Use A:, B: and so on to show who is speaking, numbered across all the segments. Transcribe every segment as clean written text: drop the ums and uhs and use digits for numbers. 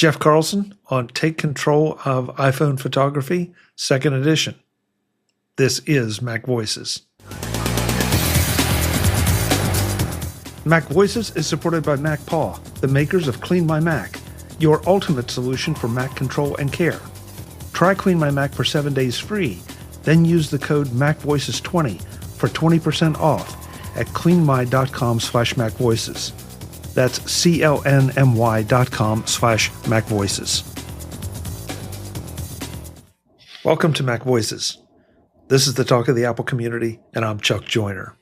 A: Jeff Carlson on Take Control of iPhone Photography, 2nd edition. This is MacVoices. MacVoices is supported by MacPaw, the makers of Clean My Mac, your ultimate solution for Mac control and care. Try Clean My Mac for 7 days free, then use the code MacVoices20 for 20% off at cleanmy.com/MacVoices. That's clnmy.com/MacVoices. Welcome to MacVoices. This is the talk of the Apple community, and I'm Chuck Joyner.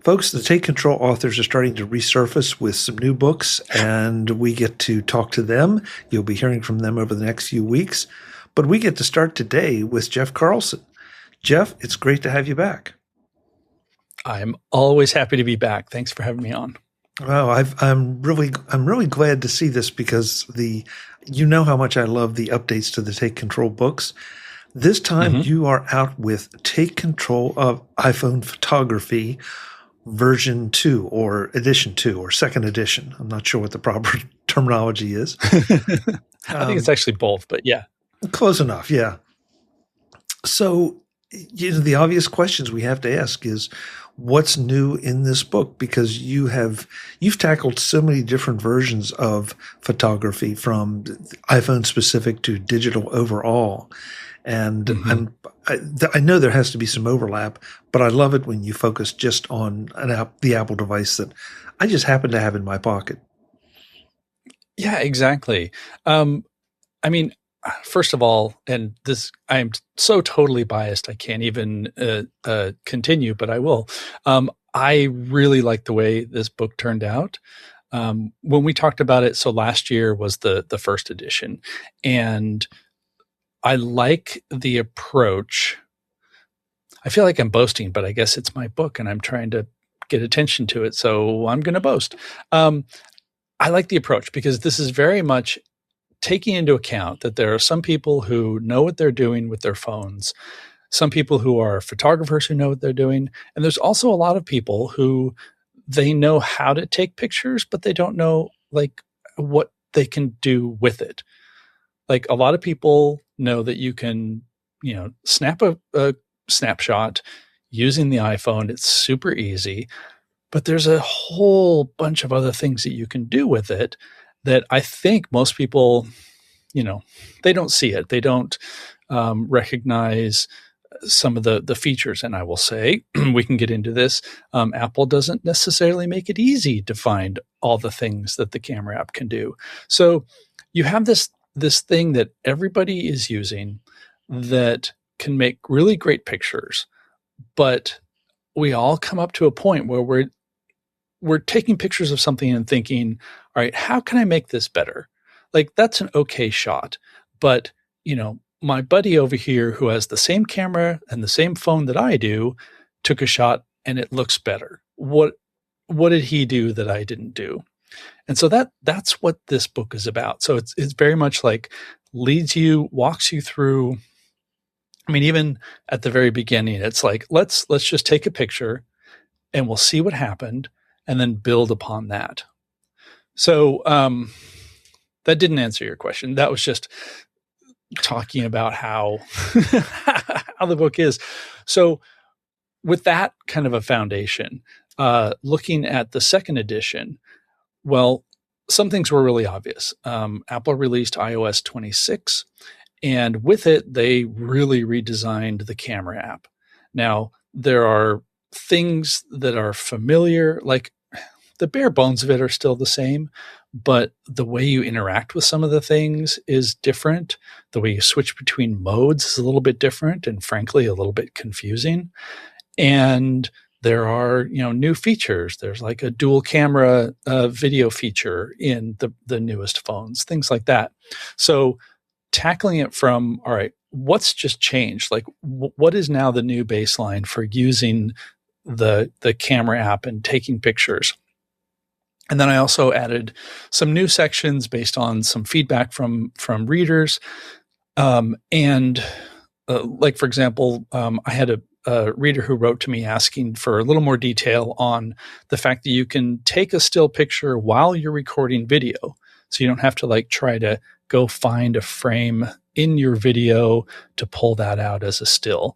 A: Folks, the Take Control authors are starting to resurface with some new books, and we get to talk to them. You'll be hearing from them over the next few weeks. But we get to start today with Jeff Carlson. Jeff, it's great to have you back.
B: I'm always happy to be back. Thanks for having me on.
A: Well, I'm really glad to see this because you know how much I love the updates to the Take Control books. This time you are out with Take Control of iPhone Photography version 2 or edition 2 or 2nd edition. I'm not sure what the proper terminology is.
B: I think it's actually both, but yeah.
A: Close enough, yeah. So, the obvious questions we have to ask is, what's new in this book? Because you've tackled so many different versions of photography, from iPhone specific to digital overall. And I know there has to be some overlap, but I love it when you focus just on the Apple device that I just happen to have in my pocket.
B: Yeah, exactly. First of all, and this, I am so totally biased, I can't even continue, but I will. I really like the way this book turned out. When we talked about it, so last year was the first edition, and I like the approach. I feel like I'm boasting, but I guess it's my book, and I'm trying to get attention to it, so I'm going to boast. I like the approach because this is very much taking into account that there are some people who know what they're doing with their phones, some people who are photographers who know what they're doing, and there's also a lot of people who they know how to take pictures, but they don't know what they can do with it. Like, a lot of people know that you can, snap a snapshot using the iPhone. It's super easy, but there's a whole bunch of other things that you can do with it that I think most people, they don't see it. They don't recognize some of the features. And I will say, we can get into this. Apple doesn't necessarily make it easy to find all the things that the camera app can do. So you have this thing that everybody is using that can make really great pictures, but we all come up to a point where we're taking pictures of something and thinking, all right, how can I make this better? Like, that's an okay shot, but my buddy over here who has the same camera and the same phone that I do took a shot and it looks better. What did he do that I didn't do? And so that's what this book is about. So it's very much like walks you through. I mean, even at the very beginning, it's like, let's just take a picture and we'll see what happened and then build upon that. So that didn't answer your question. That was just talking about how how the book is. So with that kind of a foundation, looking at the 2nd edition, well, some things were really obvious. Apple released iOS 26, and with it, they really redesigned the camera app. Now, there are things that are familiar, like the bare bones of it are still the same, but the way you interact with some of the things is different. The way you switch between modes is a little bit different and, frankly, a little bit confusing. And there are, new features. There's like a dual camera video feature in the newest phones, things like that. So tackling it from, all right, what's just changed? Like, what is now the new baseline for using the camera app and taking pictures? And then I also added some new sections based on some feedback from readers. For example, I had a reader who wrote to me asking for a little more detail on the fact that you can take a still picture while you're recording video. So you don't have to like try to go find a frame in your video to pull that out as a still.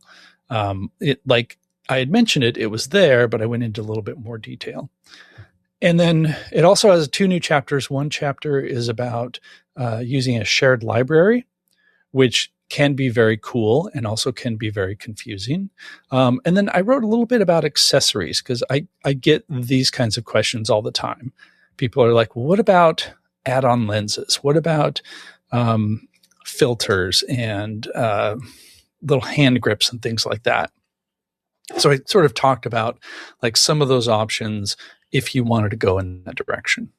B: It like I had mentioned it was there, but I went into a little bit more detail. And then it also has 2 new chapters. One chapter is about using a shared library, which can be very cool and also can be very confusing. And then I wrote a little bit about accessories because I get these kinds of questions all the time. People are like, well, what about add-on lenses? What about filters and little hand grips and things like that? So I sort of talked about like some of those options if you wanted to go in that direction.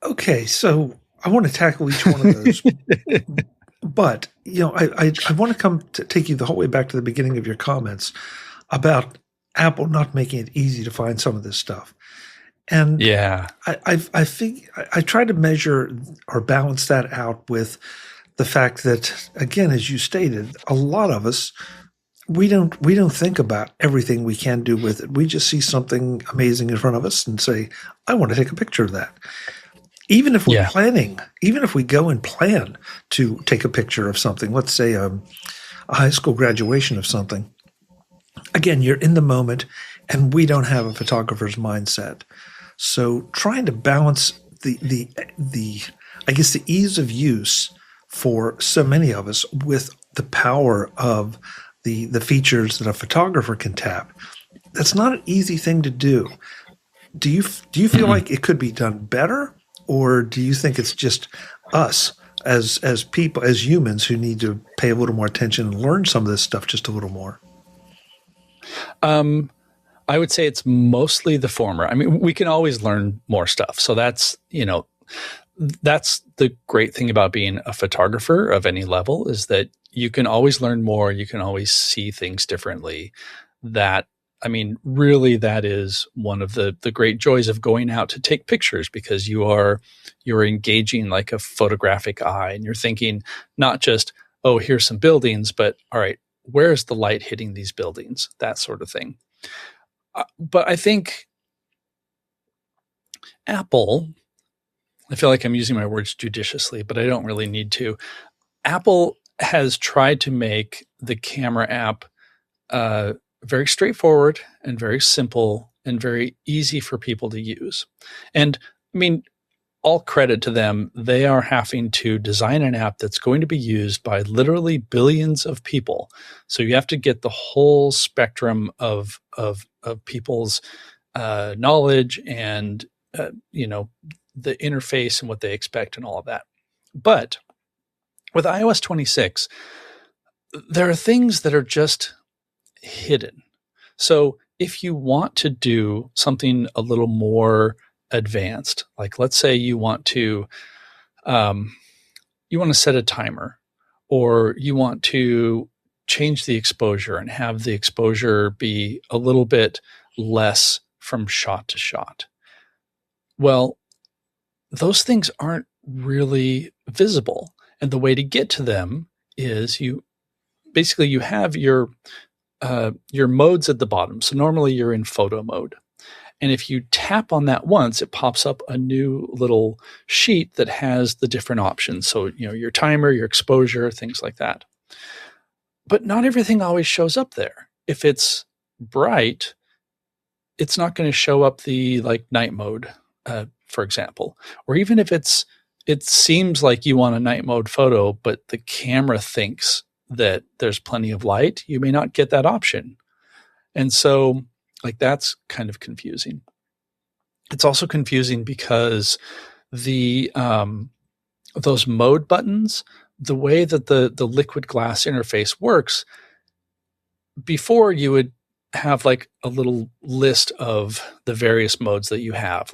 A: Okay, so I want to tackle each one of those. But, I want to come to take you the whole way back to the beginning of your comments about Apple not making it easy to find some of this stuff. And
B: yeah,
A: I think I try to measure or balance that out with the fact that, again, as you stated, a lot of us, we don't think about everything we can do with it. We just see something amazing in front of us and say, I want to take a picture of that. Even if we're planning, even if we go and plan to take a picture of something, let's say a high school graduation of something, again, you're in the moment and we don't have a photographer's mindset. So trying to balance the I guess the ease of use for so many of us with the power of the features that a photographer can tap, that's not an easy thing to do. Do you feel like it could be done better? Or do you think it's just us as people, as humans, who need to pay a little more attention and learn some of this stuff just a little more?
B: I would say it's mostly the former. I mean, we can always learn more stuff. So that's the great thing about being a photographer of any level, is that you can always learn more. You can always see things differently. Really, that is one of the great joys of going out to take pictures, because you're engaging like a photographic eye, and you're thinking not just, oh, here's some buildings, but all right, where's the light hitting these buildings? That sort of thing. But I think Apple, I feel like I'm using my words judiciously, but I don't really need to. Apple has tried to make the camera app very straightforward and very simple and very easy for people to use. And I mean, all credit to them. They are having to design an app that's going to be used by literally billions of people. So you have to get the whole spectrum of people's knowledge and the interface and what they expect and all of that. But with iOS 26, there are things that are just hidden. So if you want to do something a little more advanced, like let's say you want to set a timer, or you want to change the exposure and have the exposure be a little bit less from shot to shot. Well, those things aren't really visible. And the way to get to them is you have your modes at the bottom. So normally you're in photo mode. And if you tap on that once, it pops up a new little sheet that has the different options. So, your timer, your exposure, things like that. But not everything always shows up there. If it's bright, it's not going to show up the night mode, for example. Or even if it seems like you want a night mode photo, but the camera thinks that there's plenty of light, you may not get that option. And so that's kind of confusing. It's also confusing because the those mode buttons, the way that the liquid glass interface works, before you would have a little list of the various modes that you have,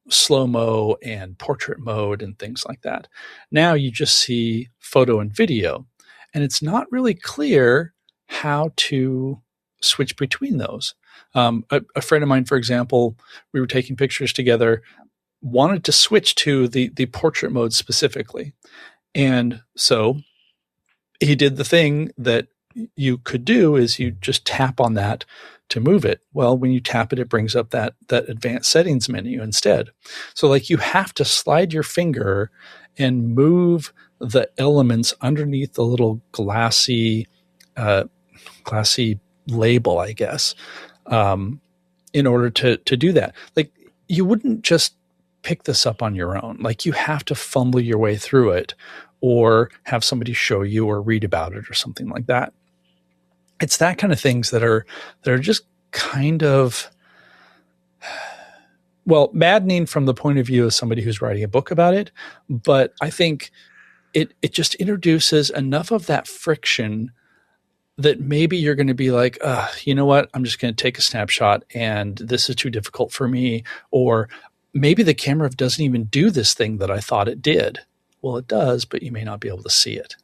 B: slow-mo and portrait mode and things like that. Now you just see photo and video, and it's not really clear how to switch between those. A friend of mine, for example, we were taking pictures together, wanted to switch to the portrait mode specifically. And so he did the thing that you could do, is you just tap on that to move it. Well, when you tap it, it brings up that advanced settings menu instead. So like you have to slide your finger and move the elements underneath the little glassy label, I guess, in order to do that. Like you wouldn't just pick this up on your own. Like you have to fumble your way through it or have somebody show you or read about it or something like that. It's that kind of things that are just kind of, well, maddening from the point of view of somebody who's writing a book about it. But I think it just introduces enough of that friction that maybe you're going to be like, you know what? I'm just going to take a snapshot and this is too difficult for me. Or maybe the camera doesn't even do this thing that I thought it did. Well, it does, but you may not be able to see it.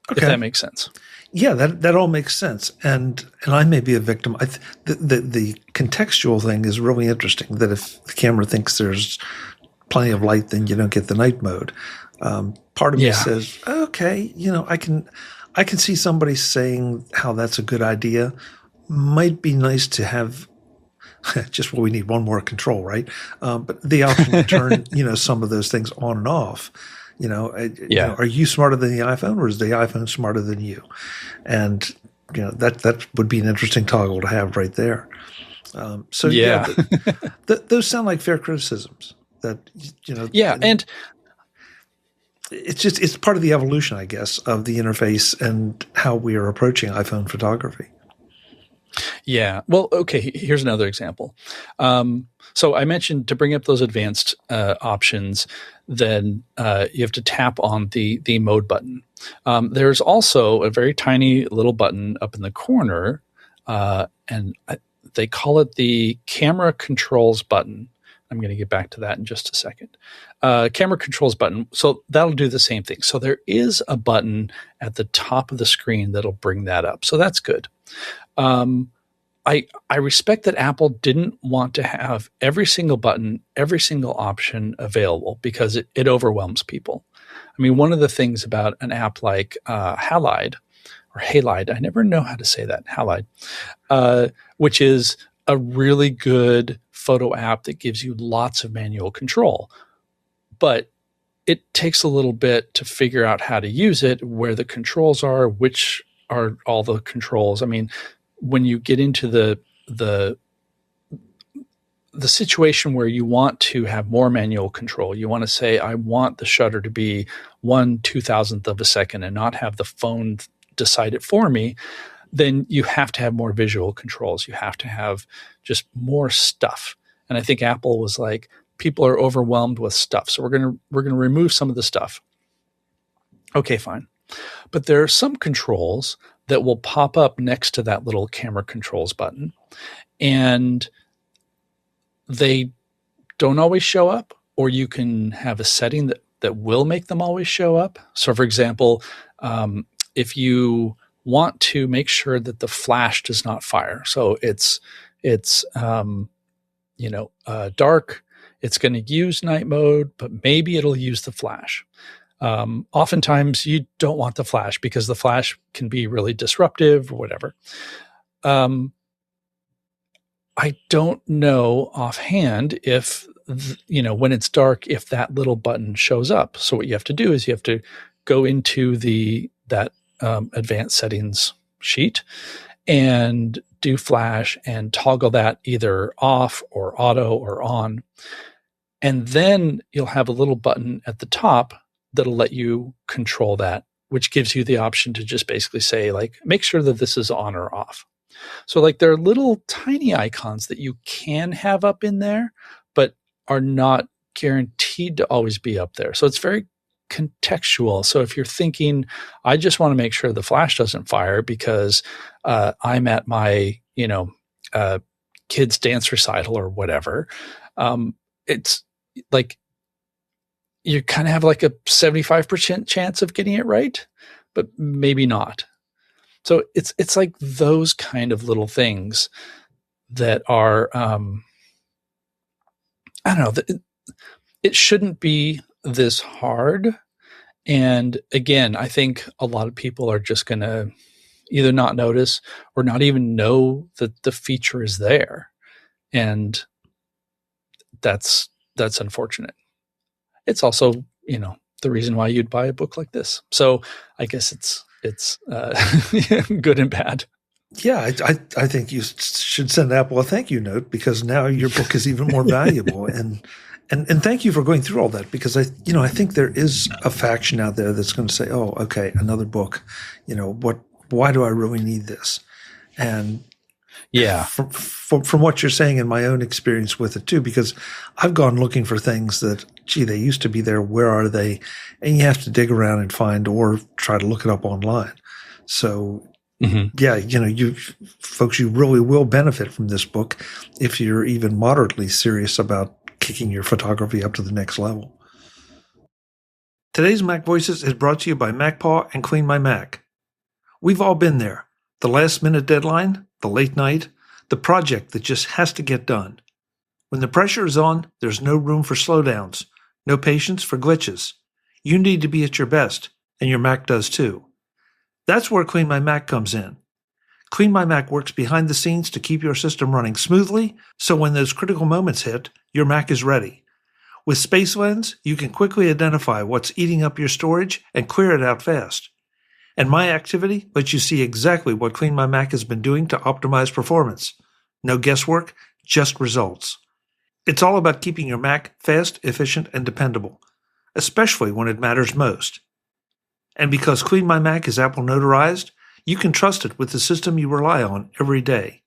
B: Okay. If that makes sense.
A: Yeah, that all makes sense. And I may be a victim. The contextual thing is really interesting, that if the camera thinks there's plenty of light, then you don't get the night mode. Part of me says, okay, I can see somebody saying how that's a good idea. Might be nice to have just we need one more control, right? But the option to turn, some of those things on and off. Are you smarter than the iPhone, or is the iPhone smarter than you? And that would be an interesting toggle to have right there. Those sound like fair criticisms. That
B: and
A: it's part of the evolution, I guess, of the interface and how we are approaching iPhone photography.
B: Yeah. Well, okay. Here's another example. So I mentioned to bring up those advanced options, then you have to tap on the mode button. There's also a very tiny little button up in the corner, and they call it the camera controls button. I'm going to get back to that in just a second. Camera controls button. So that'll do the same thing. So there is a button at the top of the screen that'll bring that up. So that's good. I respect that Apple didn't want to have every single button, every single option available because it overwhelms people. I mean, one of the things about an app like Halide, I never know how to say that, Halide, which is a really good photo app that gives you lots of manual control. But it takes a little bit to figure out how to use it, where the controls are, which are all the controls. I mean, when you get into the situation where you want to have more manual control, you want to say, I want the shutter to be 1/2000th of a second and not have the phone decide it for me, then you have to have more visual controls. You have to have just more stuff. And I think Apple was like, people are overwhelmed with stuff, so we're going to remove some of the stuff. Okay, fine. But there are some controls that will pop up next to that little camera controls button, and they don't always show up, or you can have a setting that will make them always show up. So for example, if you want to make sure that the flash does not fire, so it's dark, it's going to use night mode, but maybe it'll use the flash. Oftentimes you don't want the flash because the flash can be really disruptive or whatever. I don't know offhand if, when it's dark, if that little button shows up. So what you have to do is you have to go into that advanced settings sheet and do flash and toggle that either off or auto or on. And then you'll have a little button at the top that'll let you control that, which gives you the option to just basically say, like, make sure that this is on or off. So like there are little tiny icons that you can have up in there, but are not guaranteed to always be up there. So it's very contextual. So if you're thinking, I just want to make sure the flash doesn't fire because I'm at my, kid's dance recital or whatever, it's like you kind of have like a 75% chance of getting it right, but maybe not. So it's like those kind of little things that are, I don't know, it shouldn't be this hard. And again, I think a lot of people are just going to either not notice or not even know that the feature is there. And that's unfortunate. It's also, the reason why you'd buy a book like this. So I guess it's good and bad.
A: Yeah, I think you should send Apple a thank you note, because now your book is even more valuable. And thank you for going through all that, because I think there is a faction out there that's going to say, oh, okay, another book, why do I really need this? And
B: yeah,
A: from what you're saying and my own experience with it too, because I've gone looking for things that, they used to be there. Where are they? And you have to dig around and find, or try to look it up online. So yeah, you folks, you really will benefit from this book if you're even moderately serious about kicking your photography up to the next level. Today's Mac Voices is brought to you by MacPaw and Clean My Mac. We've all been there. The last minute deadline, the late night, the project that just has to get done. When the pressure is on, there's no room for slowdowns, no patience for glitches. You need to be at your best, and your Mac does too. That's where Clean My Mac comes in. Clean My Mac works behind the scenes to keep your system running smoothly, so when those critical moments hit, your Mac is ready. With Space Lens, you can quickly identify what's eating up your storage and clear it out fast. And My Activity lets you see exactly what Clean My Mac has been doing to optimize performance. No guesswork, just results. It's all about keeping your Mac fast, efficient, and dependable, especially when it matters most. And because Clean My Mac is Apple notarized, you can trust it with the system you rely on every day.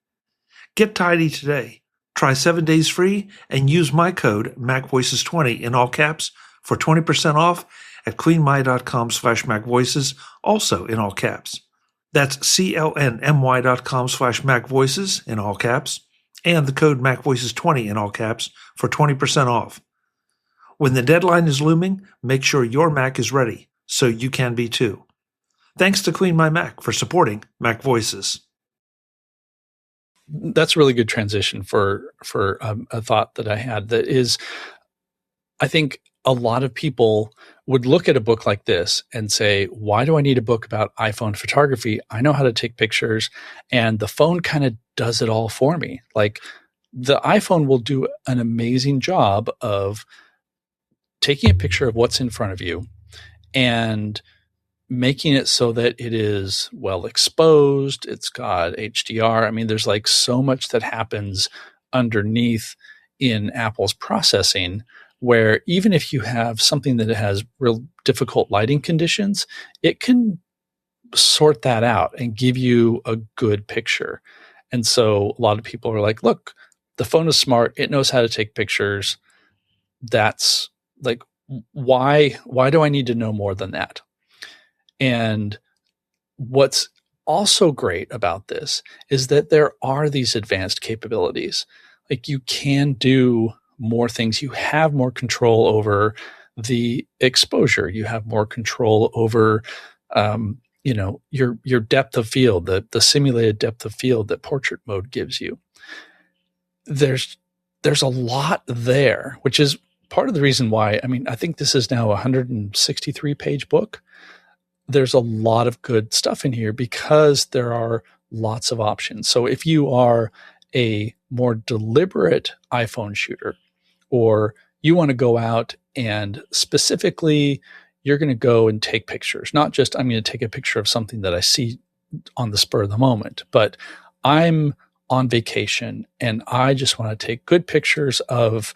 A: Get tidy today. Try 7 days free and use my code MacVoices20 in all caps for 20% off at cleanmy.com/MacVoices, also in all caps. That's clnmy.com/MacVoices in all caps, and the code MacVoices20 in all caps for 20% off. When the deadline is looming, make sure your Mac is ready, so you can be too. Thanks to Clean My Mac for supporting Mac Voices.
B: That's a really good transition for a thought that I had. That is, I think a lot of people would look at a book like this and say, why do I need a book about iPhone photography? I know how to take pictures, and the phone kind of does it all for me. Like, the iPhone will do an amazing job of taking a picture of what's in front of you and making it so that it is well exposed. It's got HDR. I mean, there's like so much that happens underneath in Apple's processing, where even if you have something that has real difficult lighting conditions, it can sort that out and give you a good picture. And so a lot of people are like, look, the phone is smart. It knows how to take pictures. That's like, why do I need to know more than that? And what's also great about this is that there are these advanced capabilities. Like, you can do more things. You have more control over the exposure. You have more control over, your depth of field, the simulated depth of field that portrait mode gives you. There's a lot there, which is part of the reason why, I think this is now a 163-page book. There's a lot of good stuff in here because there are lots of options. So if you are a more deliberate iPhone shooter, or you want to go out and specifically you're going to go and take pictures, not just I'm going to take a picture of something that I see on the spur of the moment, but I'm on vacation and I just want to take good pictures of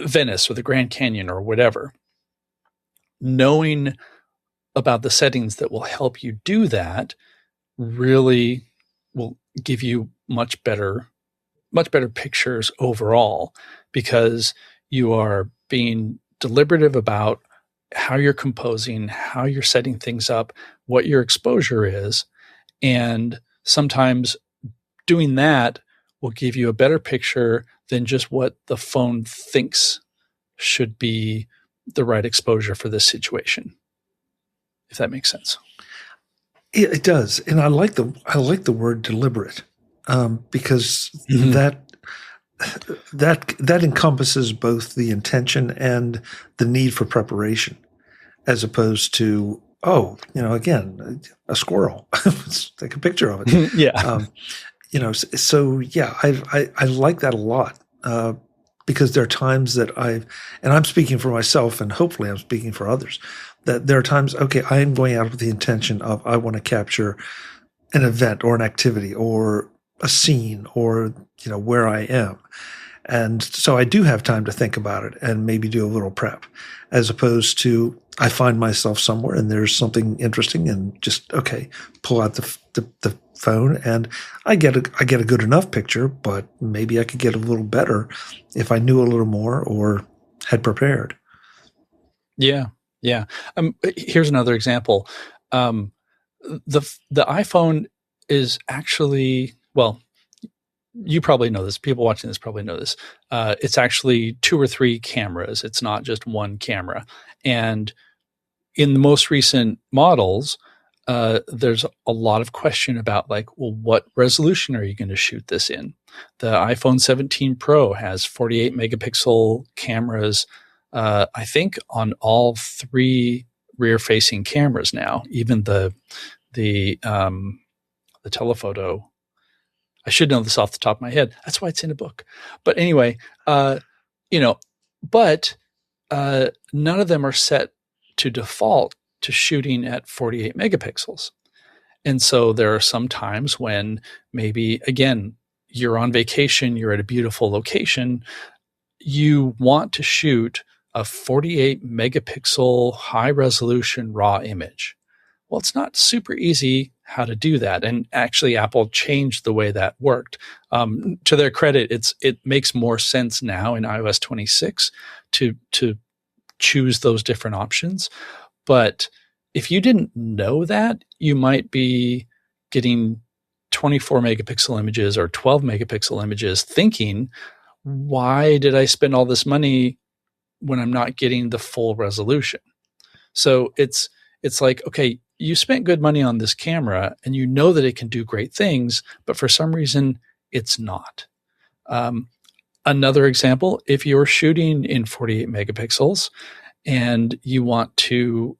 B: Venice or the Grand Canyon or whatever. Knowing about the settings that will help you do that really will give you much better pictures overall, because you are being deliberative about how you're composing, how you're setting things up, what your exposure is. And sometimes doing that will give you a better picture than just what the phone thinks should be the right exposure for this situation, if that makes sense.
A: It does, and I like the word deliberate, because that encompasses both the intention and the need for preparation, as opposed to oh, again, a squirrel. Let's take a picture of it.
B: Yeah.
A: So yeah, I like that a lot, because there are times that and I'm speaking for myself, and hopefully I'm speaking for others, that there are times, okay, I am going out with the intention of, I want to capture an event or an activity or a scene, or, where I am. And so I do have time to think about it and maybe do a little prep, as opposed to, I find myself somewhere and there's something interesting, and just, okay, pull out the phone, and I get a good enough picture, but maybe I could get a little better if I knew a little more or had prepared.
B: Yeah. Yeah. Here's another example. The iPhone is actually, well, you probably know this. People watching this probably know this. It's actually 2 or 3 cameras. It's not just one camera. And in the most recent models, there's a lot of question about, like, well, what resolution are you going to shoot this in? The iPhone 17 Pro has 48 megapixel cameras, I think, on all 3 rear-facing cameras now. Even the telephoto. I should know this off the top of my head. That's why it's in a book. But anyway, you know, but none of them are set to default to shooting at 48 megapixels. And so there are some times when maybe, again, you're on vacation, you're at a beautiful location, you want to shoot a 48 megapixel high resolution raw image. Well, it's not super easy how to do that. And actually, Apple changed the way that worked. To their credit, it makes more sense now in iOS 26 to choose those different options. But if you didn't know that, you might be getting 24 megapixel images or 12 megapixel images, thinking, why did I spend all this money when I'm not getting the full resolution? So it's like, okay, you spent good money on this camera and you know that it can do great things, but for some reason it's not. Another example, if you're shooting in 48 megapixels and you want to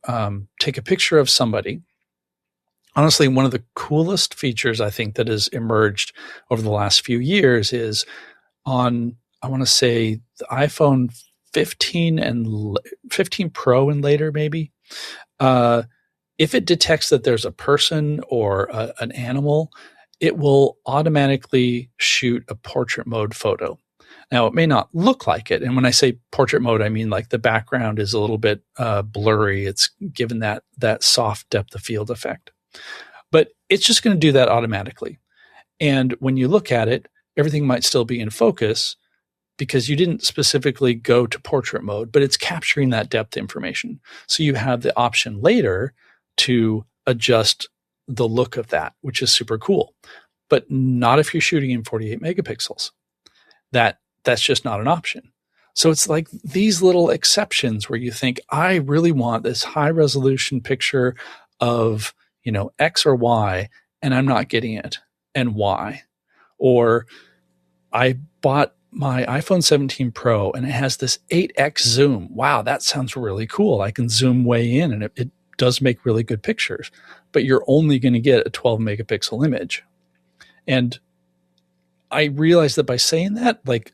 B: take a picture of somebody, honestly, one of the coolest features I think that has emerged over the last few years is on, I want to say, the iPhone 15 and 15 Pro and later, maybe. If it detects that there's a person or an animal, it will automatically shoot a portrait mode photo. Now, it may not look like it. And when I say portrait mode, I mean like the background is a little bit blurry. It's given that soft depth of field effect. But it's just going to do that automatically. And when you look at it, everything might still be in focus because you didn't specifically go to portrait mode, but it's capturing that depth information. So you have the option later to adjust the look of that, which is super cool. But not if you're shooting in 48 megapixels. That's just not an option. So it's like these little exceptions where you think, I really want this high resolution picture of, X or Y, and I'm not getting it. And why? Or I bought my iPhone 17 Pro and it has this 8x zoom. Wow, that sounds really cool. I can zoom way in and it does make really good pictures, but you're only going to get a 12 megapixel image. And I realized that by saying that, like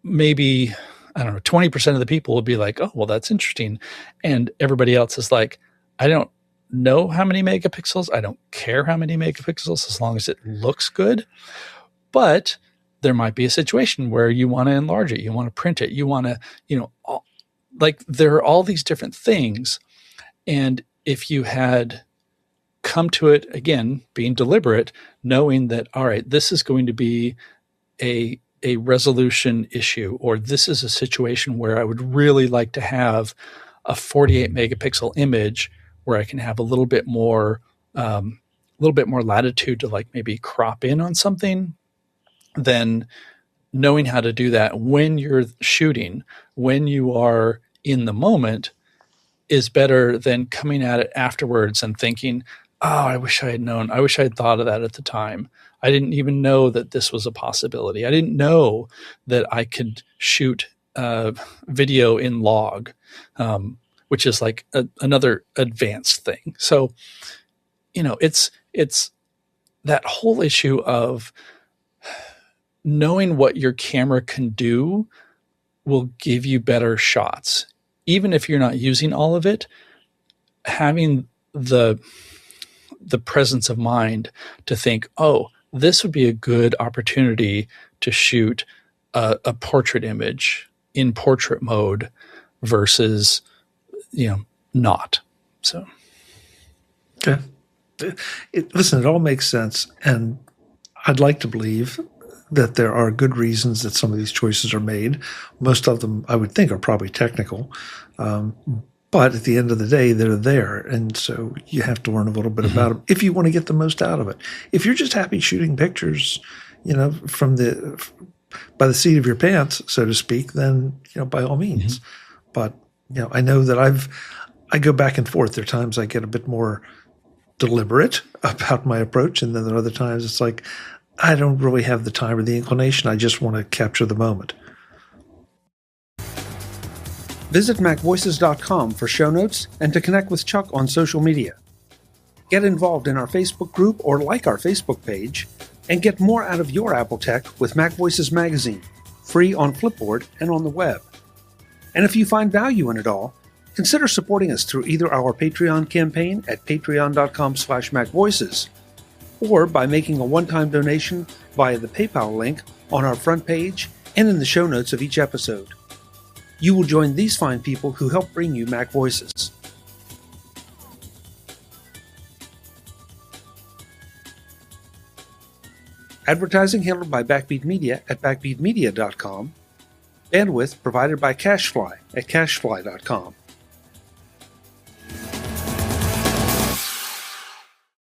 B: maybe, I don't know, 20% of the people would be like, oh, well, that's interesting. And everybody else is like, I don't know how many megapixels. I don't care how many megapixels as long as it looks good. But there might be a situation where you want to enlarge it. You want to print it. You want to, like there are all these different things. And if you had come to it, again, being deliberate, knowing that, all right, this is going to be a resolution issue, or this is a situation where I would really like to have a 48 megapixel image where I can have a little bit more latitude to like maybe crop in on something, then knowing how to do that when you're shooting, when you are in the moment, is better than coming at it afterwards and thinking, oh, I wish I had known. I wish I had thought of that at the time. I didn't even know that this was a possibility. I didn't know that I could shoot video in log. which is like another advanced thing. So, it's that whole issue of knowing what your camera can do will give you better shots. Even if you're not using all of it, having the presence of mind to think, oh, this would be a good opportunity to shoot a portrait image in portrait mode versus, not. So.
A: Okay. Listen, it all makes sense. And I'd like to believe that there are good reasons that some of these choices are made. Most of them, I would think, are probably technical. But at the end of the day, they're there. And so you have to learn a little bit about them if you want to get the most out of it. If you're just happy shooting pictures, from by the seat of your pants, so to speak, then, by all means. But, I know that I go back and forth. There are times I get a bit more deliberate about my approach. And then there are other times it's like, I don't really have the time or the inclination. I just want to capture the moment. Visit MacVoices.com for show notes and to connect with Chuck on social media. Get involved in our Facebook group or like our Facebook page, and get more out of your Apple tech with MacVoices Magazine, free on Flipboard and on the web. And if you find value in it all, consider supporting us through either our Patreon campaign at patreon.com/MacVoices or by making a one-time donation via the PayPal link on our front page and in the show notes of each episode. You will join these fine people who help bring you MacVoices. Advertising handled by Backbeat Media at backbeatmedia.com. Bandwidth provided by CacheFly at cachefly.com.